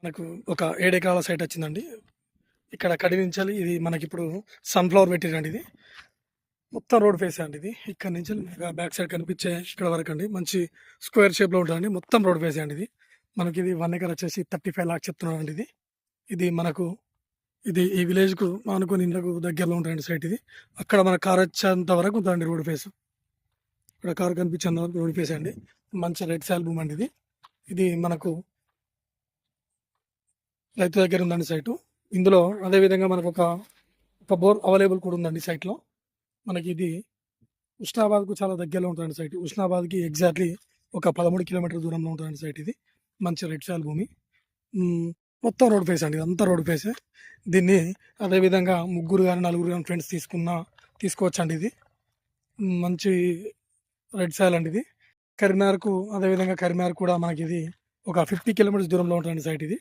నాకు ఒక 7 ఎకరాల సైట్ వచ్చిందండి. ఇక్కడ కడి నుంచెల్లి ఇది మనకిప్పుడు సన్‌ఫ్లవర్ పెట్టిర్రండి ఇది. మొత్తం రోడ్ ఫేసే అండి ఇది. ఇక్కడి నుంచి బ్యాక్ సైడ్ కనిపించే ఇక్కడ వరకండి. మంచి స్క్వేర్ షేప్‌లో ఉంటదండి. మొత్తం రోడ్ ఫేసే అండి ఇది. మనకిది 1 ఎకర్ వచ్చేసి 35 లాక్స్ చెప్తున్నారండి ఇది. ఇది మనకు ఈ విలేజ్‌కు ఆనుకొని ఇండ్లకు దగ్గరలో ఉంటదండి సైట్ ఇది. అక్కడ మన కార్ వచ్చేంత వరకు ఉంటదండి రోడ్ ఫేస్. ఇక్కడ కార్ కనిపించేంత వరకు రోడ్ ఫేసే అండి. మంచి రెడ్ సాయిల్ భూమి అండి ఇది. ఇది మనకు రైతు దగ్గర ఉందండి సైటు. ఇందులో అదే విధంగా మనకు ఒక బోర్ అవైలబుల్ కూడా ఉందండి సైట్‌లో. మనకి ఇది ఉస్నాబాద్‌కు చాలా దగ్గరలో ఉంటదండి సైట్. ఉస్నాబాద్‌కి ఎగ్జాక్ట్‌లీ ఒక 13 కిలోమీటర్ల దూరంలో ఉంటదండి సైట్ ఇది. మంచి రెడ్ సాయిల్ భూమి. హ్మ్. మొత్తం రోడ్ ఫేస్ అండి. ఇదంతా రోడ్ ఫేసే. దీన్ని అదే విధంగా ముగ్గురు గాని, నలుగురు గాని ఫ్రెండ్స్ తీసుకోవచ్చండి ఇది. మంచి రెడ్ సాయిల్ అండి ఇది. కరీంనగర్‌కు అదే విధంగా కరీంనగర్ కూడా మనకిది ఒక 50 కిలోమీటర్స్ దూరంలో ఉంటదండి సైట్ ఇది.